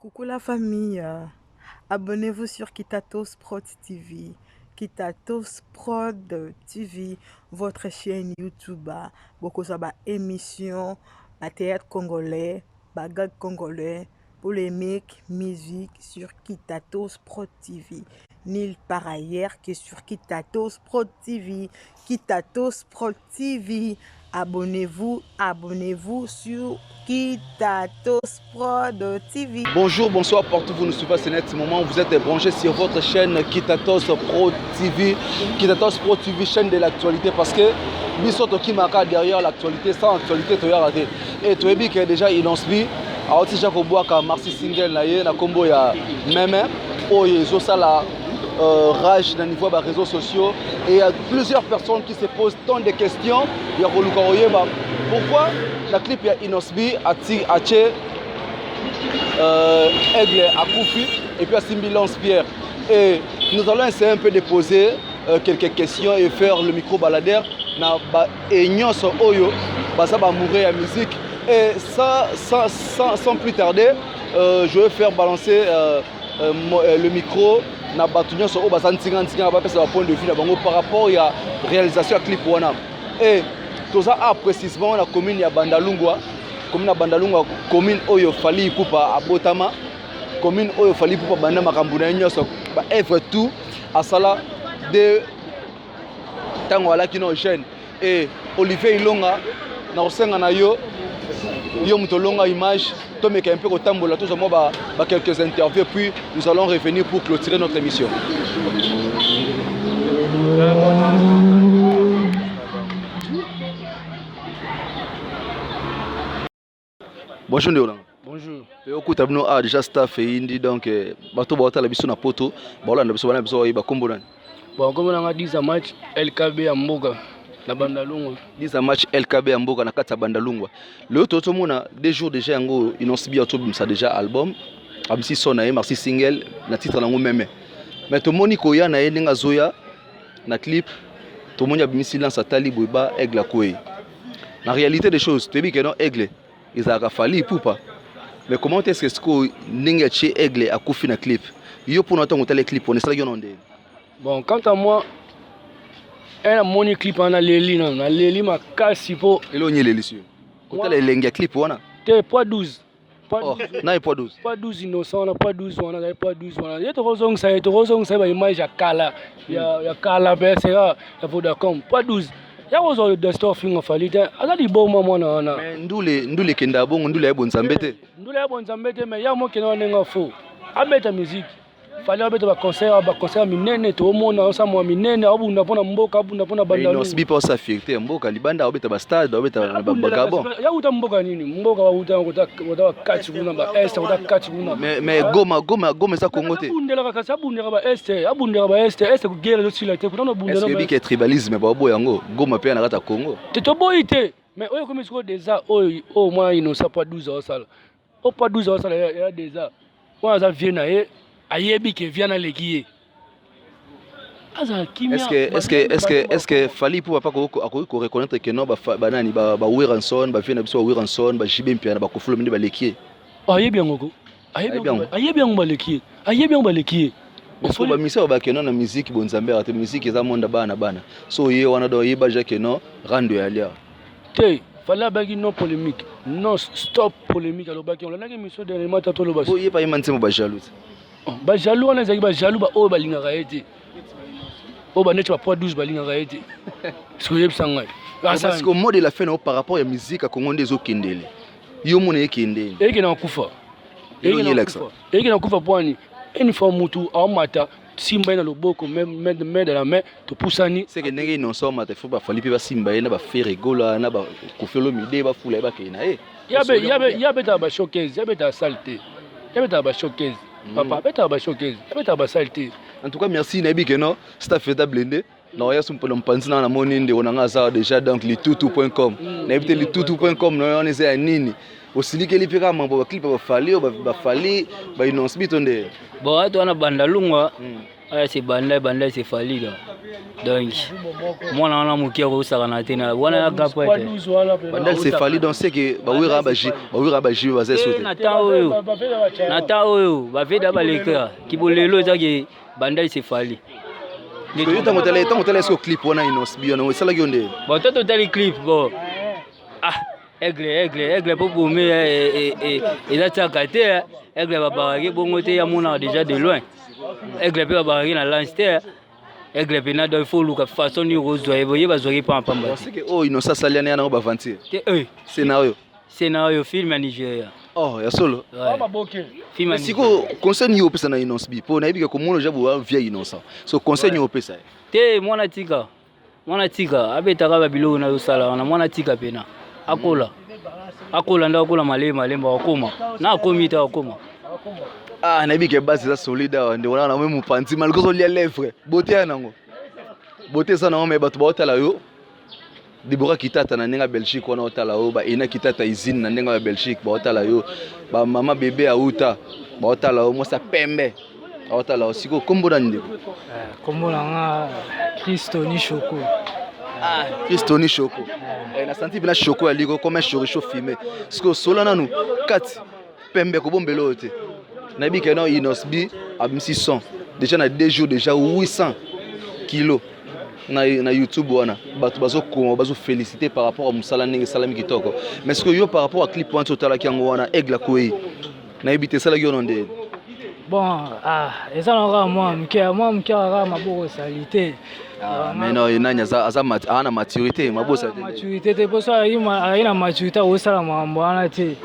Coucou la famille, abonnez-vous sur Kitatos Prod TV. Kitatos Prod TV, votre chaîne YouTube. Beaucoup de émissions, théâtre congolais, bagage congolais, polémique, musique sur Kitatos Prod TV. Nul par ailleurs que sur Kitatos Prod TV. Kitatos Prod TV. Abonnez-vous sur Kitatos Prod TV. Bonjour, bonsoir, partout vous nous suivez à ce moment. Vous êtes branchés sur votre chaîne Kitatos Pro TV. Kitatos Pro TV, chaîne de l'actualité. Parce que Bisoto qui marque derrière l'actualité, sans actualité, tu as raté. Et tu as dit que déjà il inscrit. Alors, si j'ai boire comme Marcy Single, na combo ya même, oh ils ont ça là. Rage dans niveau des réseaux sociaux et il y a plusieurs personnes qui se posent tant de questions. Il y a pourquoi la clip est Inosbi a Tché Aigle à Koufi et puis à Simbi Lance-Pierre. Et nous allons essayer un peu de poser quelques questions et faire le micro baladeur et Nyos Oyo ça va mourir la musique. Et ça, sans plus tarder, je vais faire balancer le micro na batunyo so ba santinga ba pesa point de vue na bango par rapport à réalisation clip wana et tout ça précisément la commune ya Bandalungwa commune oyo fali pupa abotama commune oyo fali pupa banda makambo na nyoso ba œuvre tout à sala de tango ala kino jeune et Olivier Ilonga na osenga na yo mutolonga image tomeka un peu kotambola tous moi quelques interviews puis nous allons revenir pour clôturer notre émission. Bonjour Néolan. Bonjour. Écoute abno a déjà staff et indi donc bato ba tala biso na poto ba olanda biso bana biso ba kombo nani. Bon comme on a dit ça match LKB à Mboga. Na Bandalungwa. This a match LKB à Mboga na kata Bandalungwa. Le toto mona des jours déjà yango inosbi auto ça déjà album. Abisi sona Marcy single na titre nango meme. Mais to moni ko ya na yenga zoya na clip to moni abimisi lance atali boba aigle akoe. Na réalité des choses, tu dis que non aigle ils a fali poupa. Mais comment est-ce que ko ninga che aigle akufi na clip? Yo pour notre tele clip on est là yononde. Bon quant à moi un moni clip na leli makasi po elonye leli sur kotala elengi clip wana te poids 12 na poids 12 poids 12 innocent na poids 12 wana na poids 12 wana yeto kozongsa ba image ya kala ya kala pesa ya Vodacom poids 12 ya kozo de stuffing falite ala di bon mama wana mais ndule kenda bongo ndule ya bonzambe te mais ya mo kena nenga fo abeta musique fallait abeta ba concert minene to mona osa mo minene abunda pona mboka abunda pona Bandalungwa non sibi pa sa fierté mboka libanda obeta ba stade obeta ba Gabon ya uta mboka nini mboka wa uta kota kati kuna ba est kota kati kuna mais goma sa Congo te abundela ba est ku guerre sila te kuna bundela est-ce que bi tribalisme ba boy yango goma pe na kata Congo te to boyite mais oyo comme siko déjà oyo moi inosa pas 12 ans sala o pas 12 ans sala ya déjà moi ça vient na ayebi ke vient na lekiye est-ce que fali pour pas ko reconnaître que non ba nani ba Wiranson ba vient na biso Wiranson ba Jibé Mpiana ba kofulo mindi ba lekiye ayebi ngoko ayebi ngo ba lekiye so ba misa ba kenon na musique bonzambe ate musique eza monde bana so ye wana do yeba ja kenon rando ya lia te fallait bagi non polémique non stop polémique alors bagi on l'a que mission de mata to lo bas ye pa imantsemo ba jaloux ba jaloux on a zaki ba jaloux ba o ba linga raete o ba neche ba poids 12 ba linga raete so yeb sanga parce que mode la fin par rapport à musique à Congo ndezo kendele yo mona ekendele eke na kufa eke na kufa pwani une fois mutu au mata simba ina loboko même de la main to pusani c'est que ndenge non so mata faut ba fali pe ba simba ina ba faire rigola na ba kofelo mide ba fula ba kena yabe ta ba showcase yabe ta salté yabe ta ba showcase papa beta ba showcase beta ba salté en tout cas merci nabi que non staff est blindé non ya sum polo mpanzi na moni nde onanga za déjà donc litutu.com na ebite litutu.com no on eza nini osilike lipika mambo ba clip ba fali ba inonce bitonde bon watu wana Bandalungwa aya si banda c'est fali là Donc moi on a mukia ko sakana tena wana gapo ete Bandal c'est Fally donc c'est que bawira baji bazé sauter nata oyo ba veda baleka kibolelo ezaki Bandal c'est Fally yo tango tele ce clip wana inosbi on sala yonde bon toto tele clip bon aigle pour bomber et là ça gâté aigle va barrer bongo te ya mona déjà de loin aigle peut barrer na lance aigle pena do faut luka façon ni rose doit évoluer ba zoyer pas pamba c'est que oh innocent saliane yana ba vantir scénario film à Nigeria oh ya solo film à siko conseil ni opesa na innocent po na ibika ko mono jabu wa via innocent so conseil ni opesa te mwana tika abetaka ba bilo na yosala na mwana tika pena akola nda akola malemba wakoma na akomita wakoma na ibike base za solide nde wana na memu panti malgré so lia lèvre beauté nango beauté ça na me bato ba otala yo Dibora kitata na nenga Belgique wana otala yo ba ina kitata izine na nenga Belgique ba otala yo ba mama bébé auta ba otala yo mosa pembe ba otala yo siko kombo na ndeko kombo na Christoni Choko Christoni Choko na senti bina Choko aliko comme un chorizo fumé siko solana nous 4 pembe ko bombelo te na bi que non inosbi à 600 déjà na 2 jours déjà 800 kilos na YouTube wana bato bazo féliciter par rapport à musala ndenge salami kitoko mais ce que yo par rapport à clip point total ki yango wana aigle koyi na ebité sala yo nonde bon eza na moi mkia maboko salité mais non inanya za maturité mabosa maturité te posa ina maturité au sala mambo wana te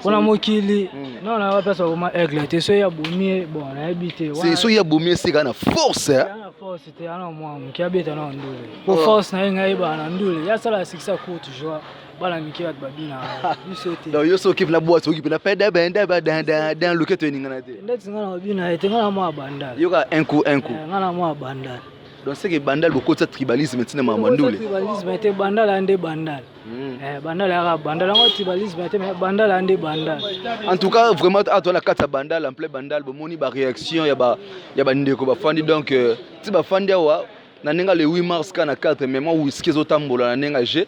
on a mokili non na va pesa comme aigle te so ya bomie bon na ebité c'est so ya bomie c'est kana force force te ana moi mkia beta na ndule pour force na ngai ba na ndule ya sala sikisa ko toujours bala mkia babina bisete donc yo so kip na boîte so kip na peda benda dans le keto ningana te ndati ngana babina ete ngana mo bandal yo ka un coup ngana mo bandal donc c'est que bandal beaucoup de tribalisme tina mamandule tribalisme était bandal ande bandal bandal ara bandal ngo tribalisme était bandal ande bandal en tout cas vraiment à toi la carte bandal en plein bandal bo moni ba réaction ya ba ndeko ba fandi donc ti ba fandi wa na nenga le 8 mars kana 4 mais moi whisky zo tambola na nenga je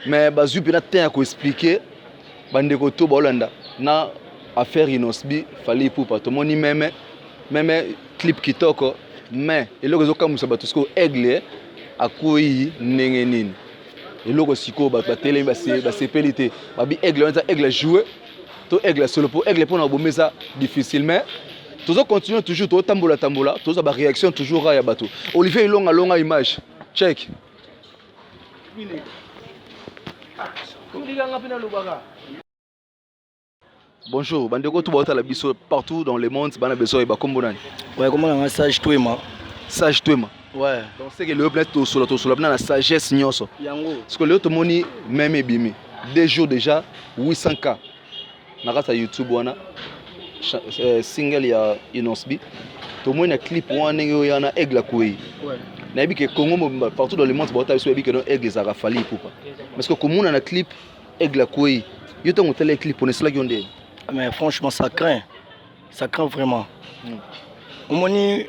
mais bazu pena temps ko expliquer bandeko to bolanda na affaire inosbi Fally Ipupa to moni même clip kitoko mais eloko zokamusa bato siko aigle akoyi ndenge nini eloko siko bato batele basepeli te babi aigle wana aigle jouer to aigle solo po aigle pona bomesa difficile mais tozo continuer toujours to tambola tozo ba réaction toujours ya bato Olivier longa image check bonjour bandeko to bota la biso partout dans le monde bana besoin ba kombo nani ouais comment on a sage twema ouais donc c'est que le peuple to solo na sagesse nyoso yango parce que le to moni même ebimi 2 jours déjà 800k na kata YouTube wana single ya inosbi to moni na clip wana ngo yana aigle koyi ouais na bi ke Congo partout dans le monde bota biso bi ke no aigle za Fally Ipupa parce que comme on a clip aigle koyi yo to ngotele clip on cela yonde. Mais franchement ça craint vraiment omoni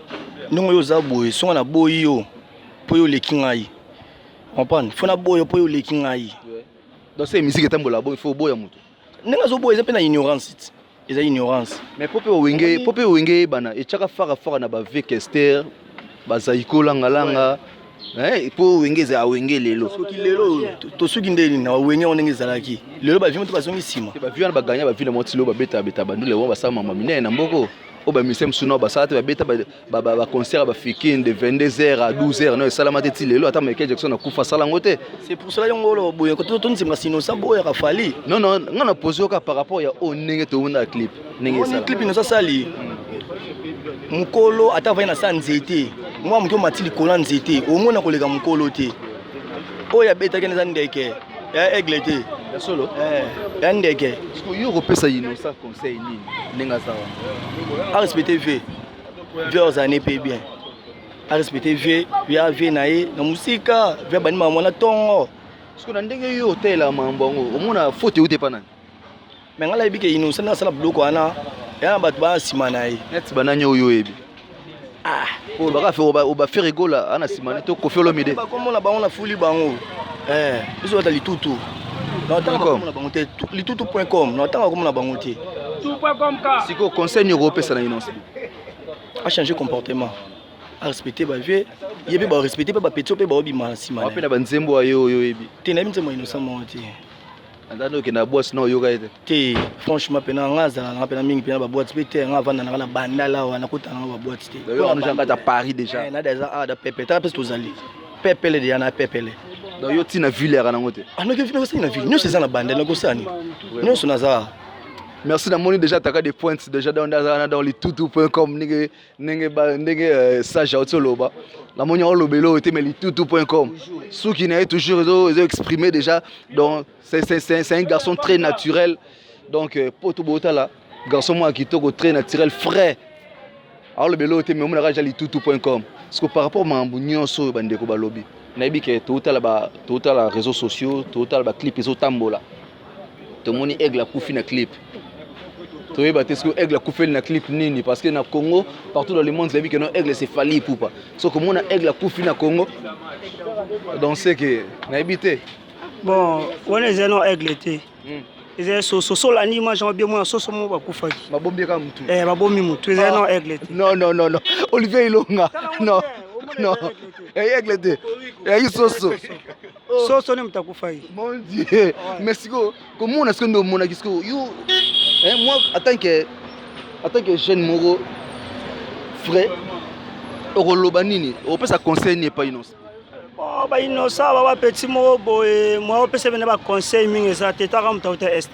nongo yo za boye songa na boye yo po yo lekingai comprendre fona boye po yo lekingai donc c'est musique etambola boye faut boya mutu nenga zo boye za ignorance mais pope wenge bana echaka fara na ba vekester bazaikola ngalanga po wenge za wenge lelo soki lelo to suki ndeni na wenge onenge zalaki lelo ba vima to basongi sima ba vima ba gagner ba vile motilo ba beta bandule wa basama mama minene na mboko o ba misem suno ba sate ba beta ba concert ba fikin de 22h à 12h no salama te lelo ata Michael Jackson na kufa sala ngote c'est pour cela yongolo boye ko to nsimba sino sa boye ka Fally non ngana poser ka par rapport ya onenge to wona clip nenge sala clip no sa sali mukolo ata va na sa nzete moi mukyo matili kola nzete omona koleka mukolo te oya beta keneza ndeke ya aigle te ya solo ya ndeke parce que yo repesa innocent conseil nini nenga sawa a respecter v vers années pe bien a respecter v ya v na ye na musika v bani mama na tongo parce que na ndenge yo tela mambongo omona faute ute panani mais ngala bike innocent na sala bloko ana ya bato ba sima na ye net bananya oyo ebi Ah, on va faire rigolo là, on a simane to Koffi Olomide. Comme on a ba on a fouli bango. Ils ont les tutu. Non, tant comme on a bangoté litutu.com. Non, tant comme on a bangoté. Si ko conseil européen ça na innocent. A changer comportement. A respecter ba vie. Yebe ba respecter ba petit pe ba obima simane. On appelle ba nzembo ayo yebi. Tena nzembo innocent monti. Andando ke na boss no yoga ete. Te franchement pena ngaza na pena mingi pena ba boîte pe te nga vanda na bandala wa na kutana ba boîte te. D'ailleurs on janga ta Paris déjà. Na déjà a da pepe ta parce tozali. Pepele de na pepele. Donc yo tina ville ya na ngote. Ah non ke vina na ville. Nous c'est ça na bandela ko sani. Nous so na za. Merci d'avoir déjà t'as des points déjà dans les tutu.com nenge sage autoloba la monia olobelo était mais les tutu.com ceux qui n'avaient toujours ils ont exprimé déjà donc c'est un garçon très naturel donc poto bota là garçon moi qui toko très naturel frais alors le belo était mais on a déjà les tutu.com parce que par rapport à mbunyo so bandeko balobi naibi que total la réseaux sociaux total ba clip iso tambola to moni aigle kufi na clip. Tu vois, parce que aigle a coupé le clip nini parce que na Congo partout dans le monde c'est vu que non aigle c'est Fally Ipupa. Sauf que mon aigle a coupé na Congo. Donc c'est que na habité. Bon, on est un aigle été. Ils sont la nuit moi j'en bien moi soso mo ba kufaki. Ma bombe ka mutu. Ba bombi mutu, ils un aigle été. Non. Olivier Ilonga. Non. Aigle été. Et soso. Soso ne mtakufaki. Mon Dieu. Merci go. Comment est-ce que nous mon akisco you moi, en tant que jeune Moro, frère, Orolobanini, on peut ça conseiller pas innocent. Oh, bah innocent, bah petit Moro, moi on peut se venir bah conseil mingi ça, t'es ta rame t'as est.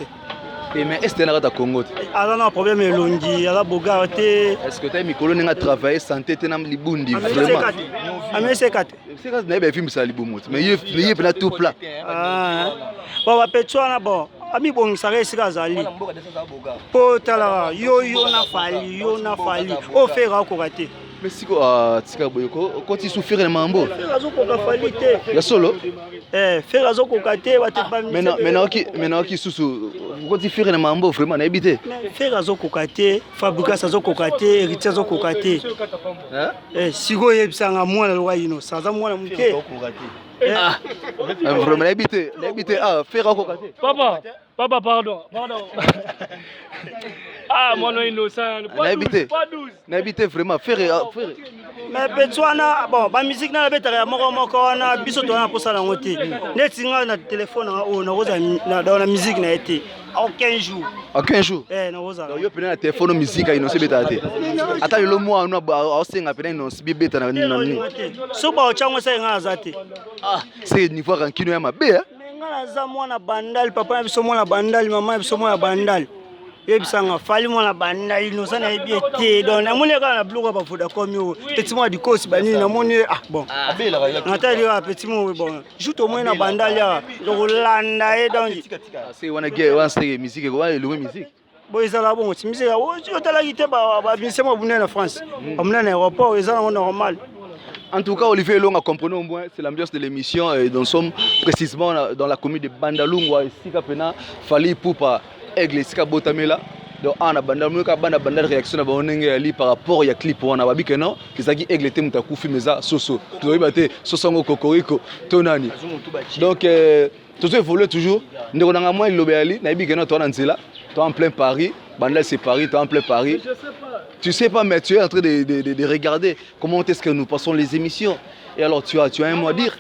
Mais est-ce que tu as Congo? Alors non problème est longi, alors bogarté. Est-ce que tu as mis colonne à travailler santé t'es nam libundi vraiment? Amé c'est quatre. C'est quand n'avez film ça libumot, mais il est tout plat. Ah. Bon bah petit on a bon. Ami bon ça reste kazali. Po tala yo na fali. O fera ko raté. Mais si ko tika boyoko, quand tu souffres le mambo. Fera zo ko ka fali te. Ya solo? Fera zo ko ka te ba te ba. Maintenant qui sous quand tu fais le mambo vraiment na habité. Fera zo ko ka te, fabrication zo ko ka te, héritier zo ko ka te. Sigo yebisanga mwana lwa ino, saza mwana muke. Vraiment na habité, fera ko ka te. Papa, pardon. Ah, mon innocent. Pas 12. Vraiment, faire. Mais Petsuana, bon, la musique na betara moko na biso to na posa na ngoti. Netinga na téléphone na dans la musique na été. En 15 jours. En 15 jours. Na oza. Yo pena na téléphone musique ino se beta te. Ata le mois no ba osenga pena ino se beta na ni. So ba ochango sa nga azate. Ah, c'est niveau rankino ya mabe hein. Nga za mwana bandal, papa biso mwana bandal, maman biso mwana bandal. Yebisanga fali mwana bandal no sana ebiete donc na moni ka na bloga ba foda comme yo petit moi du course bani na moni bon natali wa petit moi bon joute au moins na bandal ya donc landa et donc c'est wana get wana stay musique ko wana le musique bon ezala bon musique yo tala kite ba binsema bunena na France amna na aéroport ezala normal. En tout cas, Olivier Long a compris au moins, c'est l'ambiance de l'émission. Nous sommes précisément dans la commune de Bandalungwa. Ici, Fally Ipupa, Aigle, ici, Botamela. Donc, on a Bandal réaction par rapport à clip. On a dit que non, que Aigle était Moutakou, Meza, Soso. Tout le monde Sosongo, Kokoriko, Tonani. Donc, tout ça évolue toujours. Nous avons moins de l'obéali. Nous avons dit que non, tu es en plein Paris. Bandal, c'est Paris, tu es en plein Paris. Tu sais pas, mais tu es en train de regarder comment est-ce que nous passons les émissions. Et alors, tu as un mot à dire.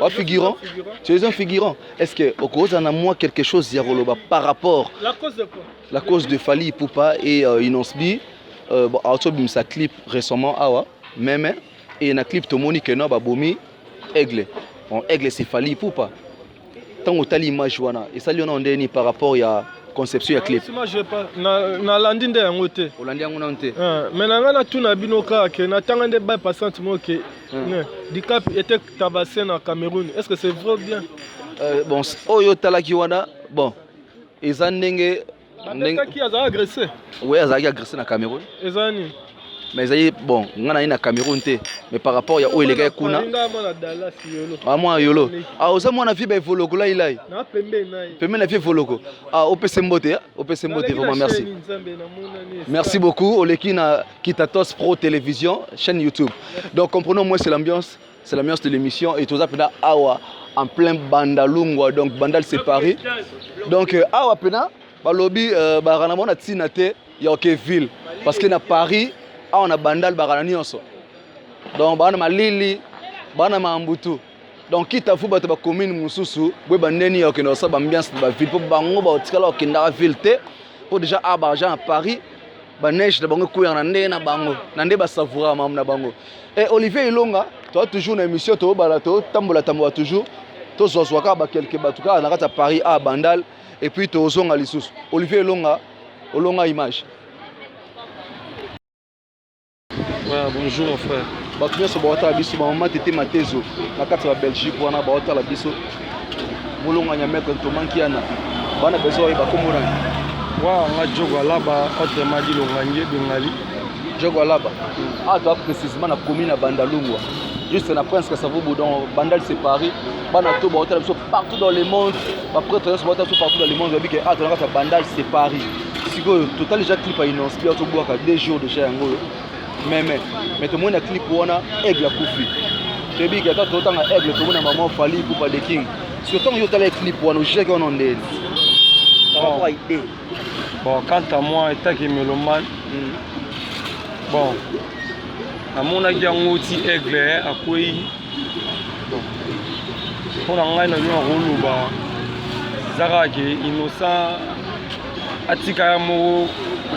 Figurant. Tu es un figurant. Est-ce que au cause en a moi quelque chose Yaroloba par rapport la cause de quoi? La cause de Fally Ipupa et Inosbi. Bon, Autobim sa clip récemment awa même et na clip Tomoni Keno Babomi Aigle. Bon, Aigle c'est Fally Ipupa. Tant que tu as l'image et ça lui on a par rapport à conception ya clip. Moi je pas na landinde yango te. Olandi yango na te. Mais na ngana tuna binoka ke na tanga de ba passante mo ke. Dicap était tabassé na Cameroun. Est-ce que c'est vrai ou bien? Bon, oyo talaki wana bon. Ezandenge qui a agressé. Oui, a agressé na Cameroun. Ezani. mais ça y est, bon, on a une Cameroun, mais par rapport à où il est kuna. Ah, moi, yolo. Ah, aussi, moi, on a vu des volocos là, il a. Pembe na vie voloko. Ah, OPC Mbote, vraiment merci. Merci beaucoup, Olekina Kitatos Pro Télévision, chaîne YouTube. Donc, comprenons-moi, c'est l'ambiance de l'émission et tout ça, pena awa en plein bandalungwa, donc bandal séparé. Donc, awa pena, balobi, baranamona tinate, yoke ville, parce que na Paris, on a bandal barananyonso. Donc, bana malili, bana mambutu. Donc, quitte à vous battre la commune Moussoussou, vous avez une ambiance de la ville. Pour bango ba otikala okenda ville te. Pour déjà abarjan à Paris, ba neige de bango courir na bango. Nande ba savoura mam na bango. Et Olivier Ilonga, toi toujours une émission to balato, tambola toujours. To zozwaka ba quelque batuka na kata Paris à Bandal et puis to zonga lisusu. Olivier Ilonga, Olonga image. Ouais, bonjour mon frère. Bato nyonso baotala biso bamama tete matezo na kati ya Belgique wana baotala biso molonganya maître Ntomanki yana bana besoin bakombo nani wa nga jogo alaba autrement dit longanye bengali jogo alaba toi précisément na commune à Bandalungwa juste na Prince Kasavubu dans Bandal c'est Paris bana to baotala biso partout dans le monde ba prêtre nyonso baotala biso partout dans le monde ba bike na kati ya Bandal c'est Paris siko total déjà clip à inspire to boaka 2 jours déjà yango mais tout le monde a clip pour on a aigle à Koufi. Je dis que quand on a aigle, tout le monde a maman Fali pour pas de King. Surtout quand on a clip pour nous gérer qu'on en est. Bon, quant à moi, étant que mélomane, bon, à mon avis, on a aussi aigle à quoi bon, pour en gagner un rôle bas, Zara qui est innocent, Atikayamo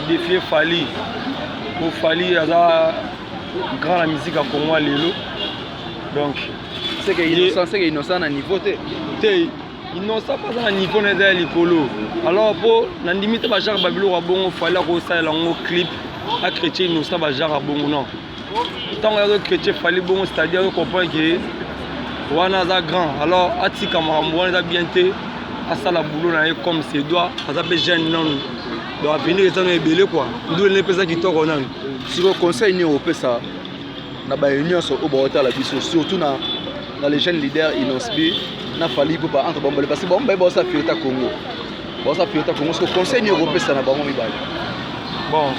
défier Fali. Pour Fali, il y a grand la musique à Congo Lelo. Donc, c'est que innocent à niveau T. Innocent pas à niveau n'est l'écolo. Alors pour la limite Bajar Babylon à bon, il fallait que ça ait un clip à chrétien innocent Bajar à bon non. Tant que chrétien fallait bon, c'est-à-dire qu'on comprend que Wana za grand. Alors Atika Marambo a bien été à ça la boulot comme ses doigts, à ça jeune non. Donc à venir ils ont ébélé quoi. D'où les personnes qui tournent en si le conseil ni au ça na ba union so au bota la biso surtout dans les jeunes leaders inosbi na Fali pour pas entre bombe parce que bombe ba ça fiota Congo. Ba ça fiota Congo ce conseil ni européen ça na ba mi bali. Bon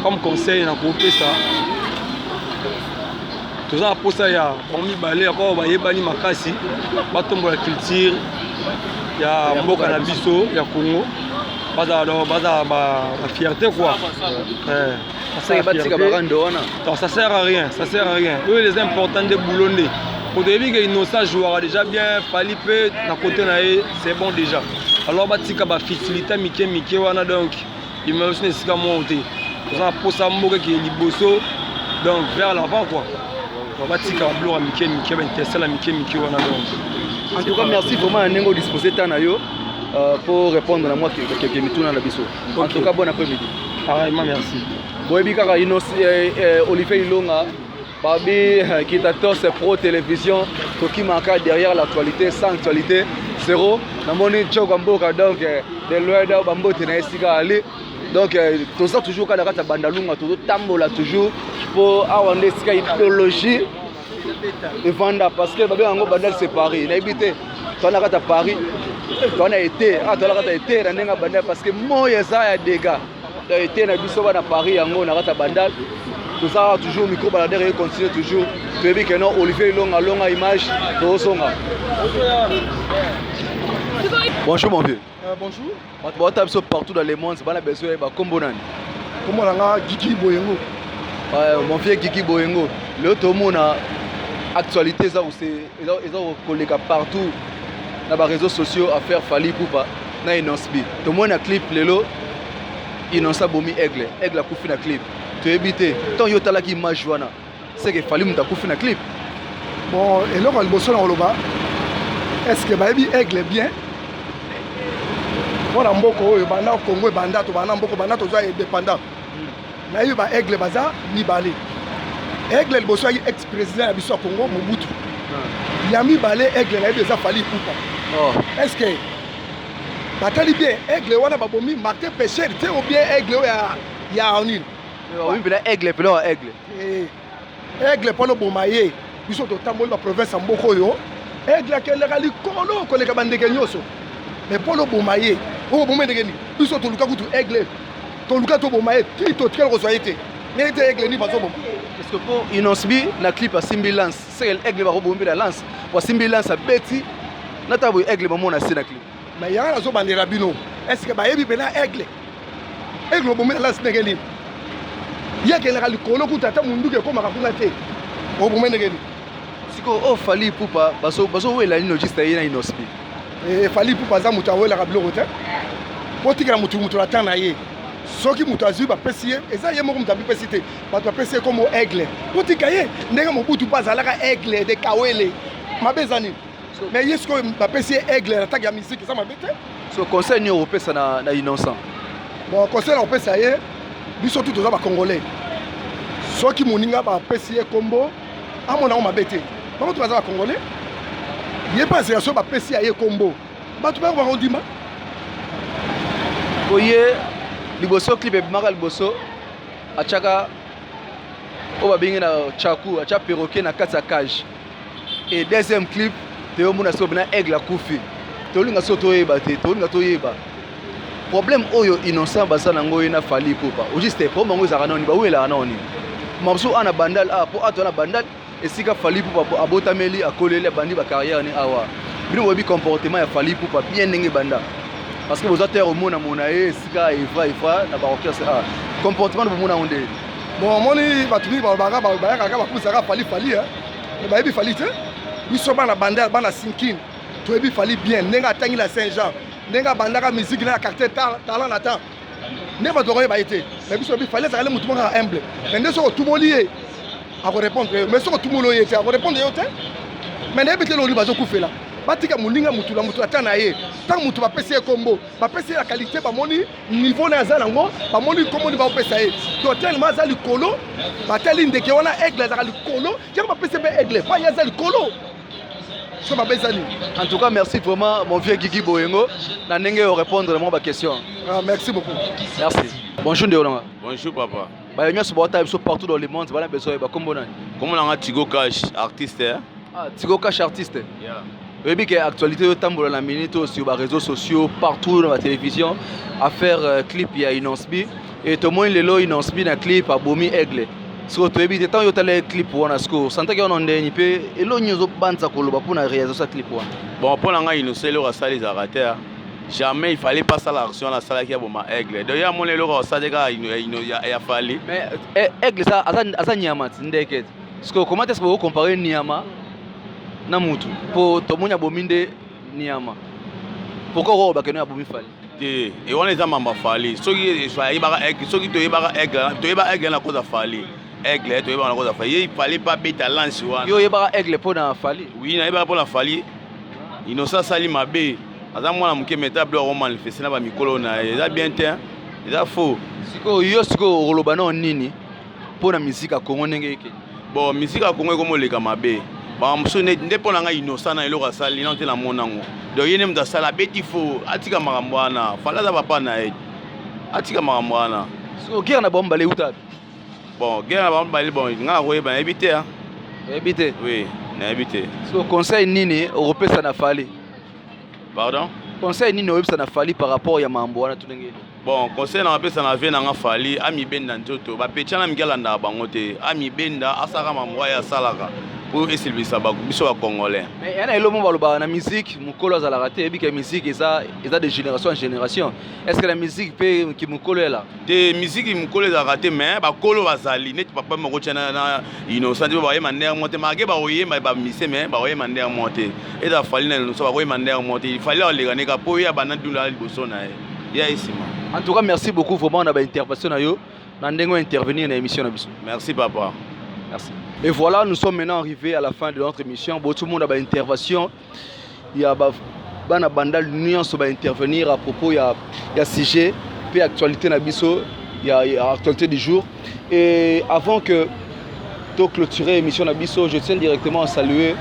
comme conseil na groupe ça tout ça pour ça ya bombi balé encore ba yebani makasi ba tombo la culture ya mboka na biso ya Congo. La fierté quoi. Ça sert à rien, ça sert à rien. Eux les importants de boulonner. Pour début que innocent jouera déjà bien, Fali peut na côté c'est bon déjà. Alors batika ba facilité Mickey wana donc il me aussi sika monter. Ça pour ça mboka qui liboso donc vers l'avant quoi. Batika bloura Mickey ben tesla Mickey wana donc. En tout cas merci vraiment à Nengo disposer tanayo. Pour répondre à moi quelques minutes dans la biso. En tout cas, bon après-midi. Pareillement, merci. Boebi Kaka Olivier Ilonga, Babi Kitatos Pro Télévision, Toki Maka derrière l'actualité, sans actualité, zéro. Namoni Chogamboka donc de l'Oueda Bambo Tenaïsika Ali. Donc tout ça toujours quand la Bandalunga, tout tambola toujours pour avoir une idéologie de vendre parce que Babi Ango Bandal c'est Paris. N'habite, toi on a à Paris. On a été, parce que moi, il y a des dégâts. On a été à Paris, on a été Bandal. Tout ça, toujours, micro baladeur et continue toujours. Tu as vu que non, Olivier Longa image, bonjour mon vieux. Bonjour. Tu as partout dans le monde, c'est besoin de Kombonan. Comment on a Gigi Boyengo? Mon vieux Gigi Boyengo. L'autre monde a actualité, ils ont collègues partout. Dans les réseaux sociaux à faire Fali Poupa na inosbi tout le monde a clip lelo inosa bomi aigle a kufi na clip tu éviter tant yo tala ki image wana c'est que Fali muta kufi na clip bon et là le bosso na oloba est-ce que baby aigle bien voilà mboko oyo banda Congo banda to banda mboko banda to zo indépendant na yo ba aigle baza mibale aigle le bosso ex-président ya biso Congo Mobutu Yami balé aigle na déjà Fali Poupa. Est-ce que batali bien aigle wana babomi marqué péché ou bien aigle ya onil Oui, mais aigle, puis là, aigle. Aigle, pour le Bomaye, ils sont au Tamboul, la province en Bokoyo. Aigle, qui est le Ralicolo, qu'on est capable de gagner. Mais pour le Bomaye, au moment de gagner, ils sont au Luka Koutou aigle. Ton Luka to Bomaye, qui est au Tiel Rosoyete. Mais il aigle, ni pas ça. Parce que pour Inosbi, la clip à Simbi Lance, c'est l'aigle va rebomber la lance. Pour Simbi Lance à Betty, n'a pas aigle, maman, on a la clip. Mais il y a un zone de Rabino. Est-ce que Bayebi Bena aigle? Aigle, au moment de la lance, n'est il y a quelqu'un qui a dit que mundu ke koma kakuna te o bomene ngeni siko o fali pupa baso wela lino juste yena Inosbi fali pupa za mutu awela ka biloko te otikala mutu la tana ye soki mutu azwi bapesi ye eza ye moko mutu abipesi te bato bapesi ye komo aigle otika ye ndenge mobutu mpo azalaka aigle de kawele mabe eza nini mais ye sikoyo bapesi ye aigle na taki ya misiki eza mabe te so conseil nini opesa na innocent bon conseil na opesa ye biso tu toza bacongolais soki moninga bapesi ye kombo amonango mabe te bango to baza bacongolais ye mpe azela soki bapesi ya ye kombo bato bango bakondima oye liboso clip ebimaka liboso atiaka oyo babengi na chaku atia perroquet na kati ya cage et deuxième clip toyomona soki obina aigle akufi tolinga soki toyeba te tolinga toyeba problème oyo innocent baza nango ye na fali pupa juste problème yango ezalaka nani bawelaka nani mabusu ana bandal po ato na bandal esika fali pupa abotameli akoleli abandi bacarrière ni awa bino boyebi comportement ya fali pupa bien ndenge banda parce que boza terre omona ye esika evra na baorchestre comportement bomona ngo nde bon omoni bato mingi bayakaka bapulisaka fali bayebi fali te biso bana bandal bana sinkine toyebi fali bien ndenge atangi na Saint-Jean ndenge abandaka musique na ya quartier talent na temps nde bato bakoye baye te mais biso yebi fali ezalaka motu moko humble mais nde soko otumoli ye akorépondre mais soko otumoli ye te akorépondre yo te mais nayebi te loli bazokufela batika moninga mutu ata na ye ntango mutu bapesi ye kombo bapesi ye ya qualité bamoni niveau na aza nango bamoni komoni baopesa ye to tellement aza likolo bateli ndeke wana aigle azalaka likolo yango bapesi mpe aigle pa ye aza likolo. En tout cas, merci vraiment, mon vieux Guigui Boyengo. Na ndenge répondre à ma question. Merci beaucoup. Merci. Bonjour Ndéolanga. Bonjour papa. Bah nous sommes partout dans le monde, voilà besoin ba kombo nani. Comment on a Tigo Cash artiste? Ah, Tigo Cash artiste. Yeah. Oui, bien que l'actualité de Tambola la minute sur les réseaux sociaux, partout dans la télévision, à faire clip il y a Inosbi et tout le monde le Inosbi na clip à Bomi Aigle. So to ebi tant yo tale clip wana sko santa ke on ndeni pe elo nyozo banza koloba pour na réaliser ça clip wana bon pour nga innocent le rasali za rater jamais il fallait pas ça l'action la sala ki boma aigle de ya mon le rasali ka ya fallait mais aigle ça asa nyama ndeke sko comment est-ce que vous comparer nyama na mutu po to monya bominde nyama pourquoi roba ke no ya bomi fallait et on les a mamba fallait soki ba aigle soki to yeba aigle na cause fallait aigle to yeba na cause fallait il fallait pas beta lance wana yo yeba aigle po na fallait oui na yeba po na fallait innocent sali mabe aza mwana muke metable o manifester na ba mikolo na eza bien te eza faux siko yo siko roloba na nini po na musique a Congo ndenge yeke bon musique a Congo ko moleka mabe ba muso nde po na nga innocent na eloko sali na te na monango donc yene mda sala beti faux atika makambo wana fala za papa na ye atika makambo wana siko guerre na bomba le uta bon guerre na bomba le bon nga ko ba éviter hein éviter oui na éviter siko conseil nini européen na fali pardon conseil nini oyebisa na fali par rapport ya mambo wana tulengeli bon conseil na pesa na ve na nga fali ami benda ntoto ba petana migala na bango te ami benda asaka mambo ya salaka pour esilbisa ba biso ba congolais mais yana elo mo baloba na musique mukolo za la raté bi que musique eza de génération en génération est-ce que la musique peut qui mukolo là de musique mukolo za raté mais ba kolo bazali net papa moko tshana na innocent ba yema nder monte marqué ba oyema ba mise mais ba oyema nder monte et da fali na no so ba oyema nder monte il fallait aller ne ka po ya banadula liboso na ya isima. En tout cas merci beaucoup vraiment on a ba intervention na yo na ndengo intervenir na émission na biso. Merci papa. Merci. Et voilà, nous sommes maintenant arrivés à la fin de notre émission. Bon, tout le monde a une intervention. Il y a Bana Bandal l'Union qui va intervenir à propos il y a sujet, puis actualité Nabiso, il y a actualité du jour. Et avant que de clôturer l'émission Nabiso, je tiens directement à saluer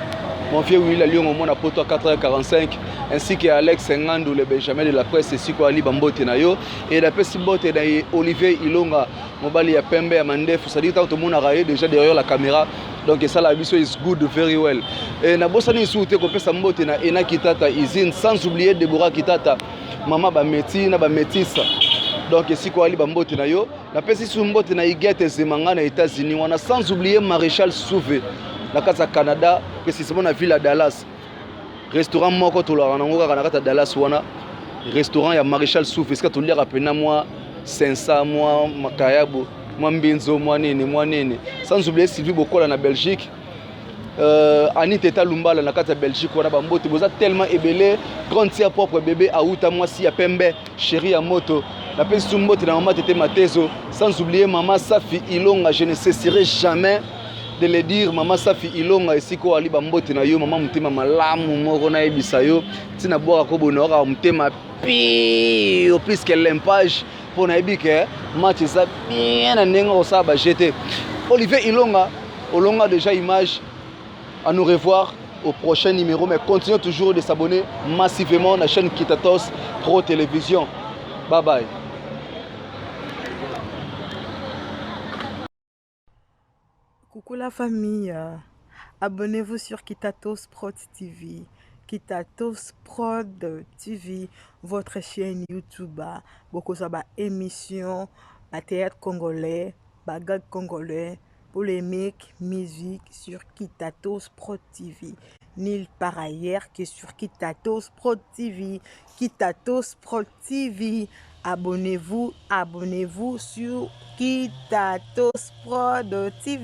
mon vieux Willy Lyon au monde à Poto à 4h45, ainsi que Alex Ngandou, le Benjamin de la presse, et si quoi Ali Bambote Nayo, et la presse Bote Olivier Ilonga, Mobali à Pembe, à Mandef, c'est-à-dire tout le monde a raillé déjà derrière la caméra. Donc ça la vision is good very well. Et na bossa ni souhaité ko pesa mbote na Ena Kitata Izine, sans oublier Deborah Kitata, maman ba meti na ba metisa. Donc si ko ali ba mbote na yo, na pesi su mbote na Igete Zemanga na États-Unis, on a sans oublier Maréchal Souvé na kasa Canada, précisément na ville à Dallas. Restaurant moko to la nangoka kana kata Dallas wana. Restaurant ya Maréchal Souvé, est-ce que to lire rapena moi 500 moi makayabo. Moi Mbinzo, moi nene. Sans oublier Sylvie Bokola na Belgique. Anita Lumbala na kata Belgique. On a bambote. Vous êtes tellement ébélé. Grand tia propre bébé. Aouta moi si ya Pembe. Chérie à moto. La peste sumbote na maman tete matezo. Sans oublier maman Safi Ilonga. Je ne cesserai jamais de le dire. Maman Safi Ilonga. Ici ko ali bambote na yo. Maman mutema malamu moko na ebisa yo. Tina boka ko bonora mutema pire. Puisque l'impage. Pour que match ça bien en ça va jeter. Olivier Ilonga, Olonga déjà image. À nous revoir au prochain numéro, mais continuez toujours de s'abonner massivement à la chaîne Kitatos Pro Télévision. Bye bye. Coucou la famille, abonnez-vous sur Kitatos Pro TV. Kitatos Prod TV, votre chaîne YouTube, beaucoup de émissions, la théâtre congolais, bagage congolais, polémique, musique sur Kitatos Prod TV. Nul par ailleurs que sur Kitatos Prod TV. Kitatos Prod TV. Abonnez-vous sur Kitatos Prod TV.